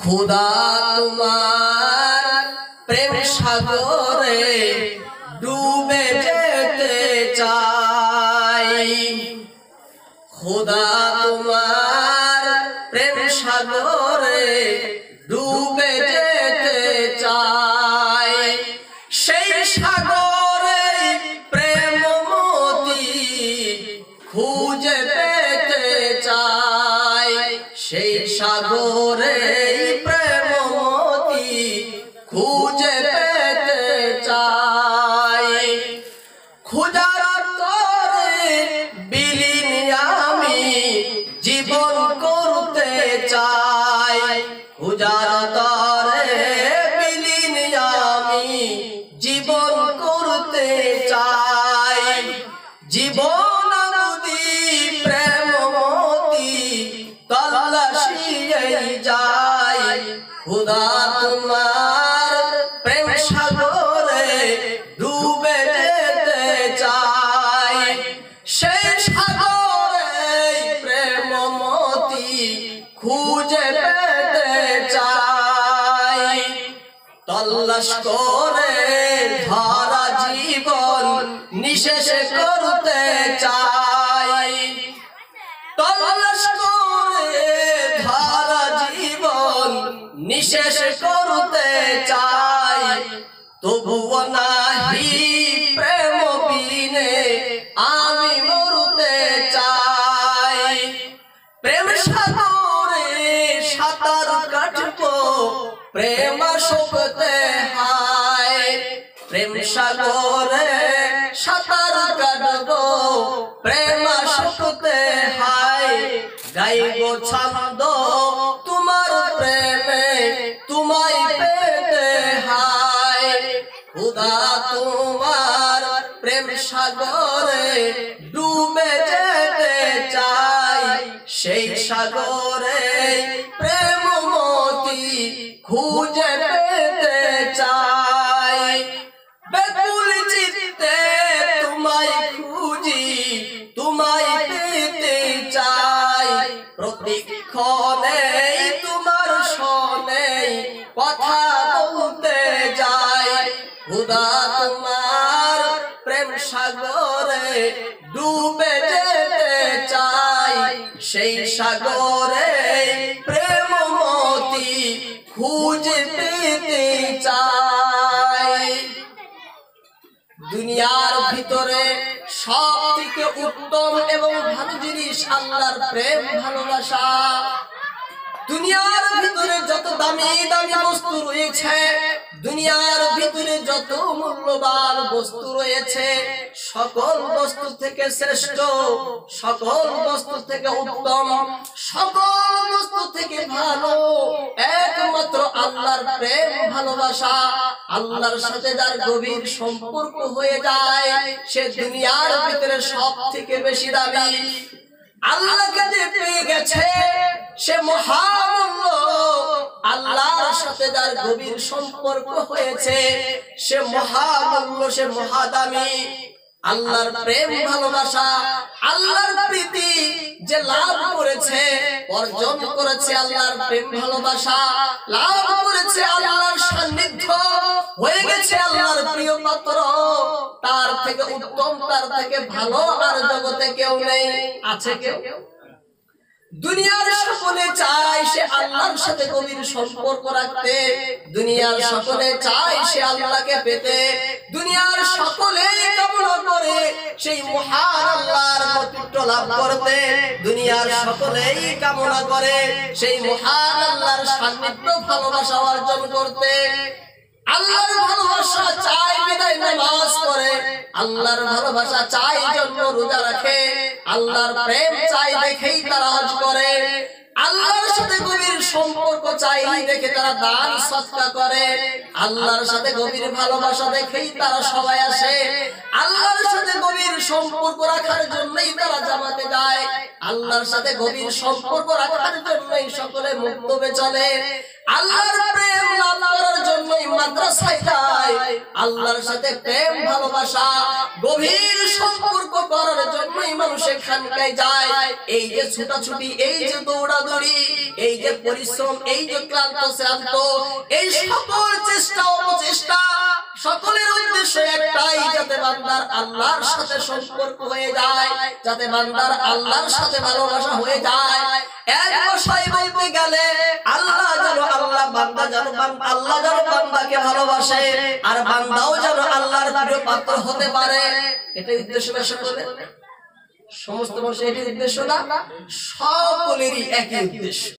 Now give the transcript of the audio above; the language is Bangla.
खुदा तुम्हार प्रेम सागरे डूबे जेते चाই खुदा तुम्हार प्रेम सागरे डूबे जेते চাই সেই সাগরে প্রেম মতি খুঁজে পেতে চাই সেই সাগরে প্রেম মতি খুঁজে পেতে চাই খুঁজার তরে বিলীন আমি জীবন করতে চাই খুঁজার তরে বিলীন আমি জীবন করতে চাই জীবন নদী প্রেম মতি তল্লাশিয়ে যায় খুদা তোমার প্রেম সাগরে ডুবে যেতে চাই সেই সাগরে প্রেম মতি খুঁজে পেতে চাই তল্লাশ করে ধরা জীবন নিঃশেষ করতে চাই তল্লাশ করে ধরা জীবন নিঃশেষ করতে চাই তবুও নাহি প্রেম বিনে আমি মরতে চাই প্রেম সাগরে সাঁতার কাটবো প্রেম শুকতে হায় প্রেম সাগরে সাঁতার কাটবো প্রেম শুকতে হায় গাইবো ছন্দ তোমার প্রেমে তোমায় পেতে হায় খুদা তোমার প্রেম সাগরে ডুবে যেতে চাই সেই সাগরে প্রেম মতি খুঁজে পেতে চাই বেকুল চিত্তে তোমায় খুঁজি তোমায় পেতে চাই প্রতিক্ষণে তোমার শোনে কথা বলতে যাই খুদা তোমার প্রেম সাগরে ডুবে যেতে চাই সেই সাগরে প্রেম মতি খুঁজে পেতে চাই দুনিয়ার ভিতরে সবথেকে উত্তম এবং ভালো জিনিস আল্লাহর প্রেম ভালোবাসা দুনিয়ার ভিতরে যত দামি দামি বস্তু রয়েছে দুনিয়ার ভিতরে যত মূল্যবান বস্তু রয়েছে সকল বস্তু থেকে শ্রেষ্ঠ সকল বস্তু থেকে উত্তম সকল বস্তু থেকে ভালো একমাত্র আল্লাহর প্রেম ভালোবাসা আল্লাহর সাথে যার গভীর সম্পর্ক হয়ে যায় সে দুনিয়ার ভিতরে সবথেকে বেশি দামি আল্লাহকে যে পেয়ে গেছে সে মহামূল্য আল্লাহর সাথে যার গভীর সম্পর্ক হয়েছে সে মহামূল্য সে মহাদামি আল্লাহর প্রেম ভালোবাসা আল্লাহর প্রীতি যে লাভ করেছে অর্জন করেছে আল্লাহর প্রেম ভালোবাসা লাভ করেছে আল্লাহর সান্নিধ্য হয়ে গেছে আল্লাহর প্রিয় পাত্র তার থেকে উত্তম তার থেকে ভালো আর জগতে কেউ নেই আছে কেউ দুনিয়ার সকলে চায় সে আল্লাহর সাথে গভীর সম্পর্ক রাখতে দুনিয়ার সকলে চায় সে আল্লাহকে পেতে দুনিয়ার সকলে কামনা করে সেই মহান আল্লাহর কর্তৃত্ব লাভ করতে দুনিয়ার সকলেই কামনা করে সেই মহান আল্লাহর সান্নিধ্য ভালোবাসা অর্জন করতে আল্লাহর ভালোবাসা চাই বিদায় নামাজ পড়ে আল্লাহর ভালোবাসা চাই জন্য রোজা রাখে আল্লাহর প্রেম চাই দেখেই তারা হজ করে আল্লাহর সাথে গভীর সম্পর্ক চাই দেখে তারা দান সদকা করে আল্লাহর সাথে গভীর ভালোবাসা দেখেই তারা সবাই আসে আল্লাহর সাথে গভীর সম্পর্ক রাখার জন্যই তারা জামাতে যায় আল্লাহর সাথে গভীর সম্পর্ক রাখার জন্যই সকলে মুক্তবে চলে আল্লাহর প্রেম লাভ করার জন্যই মাদ্রাসায় যায়, আল্লাহর সাথে প্রেম ভালোবাসা গভীর সম্পর্ক করার জন্যই মানুষ এখানকায় যায়। এই যে ছুটাছুটি, এই যে দৌড়াদৌড়ি, এই যে পরিশ্রম, এই যে ক্লান্ত শ্রান্ত, এই সকল চেষ্টা অপচেষ্টা সকলের উদ্দেশ্য একটাই, যাতে বান্দার আল্লাহর সাথে সম্পর্ক হয়ে যায়, যাতে বান্দার আল্লাহর সাথে ভালোবাসা হয়ে যায়। এক ভাষায় বলতে গেলে আল্লাহ যেন আল্লাহ যেন বান্দাকে ভালোবাসে, আর বান্দাও যেন আল্লাহর প্রিয় পাত্র হতে পারে। এটাই উদ্দেশ্য না সকলের? সমস্ত মানুষের এটাই উদ্দেশ্য না? সকলেরই একই উদ্দেশ্য।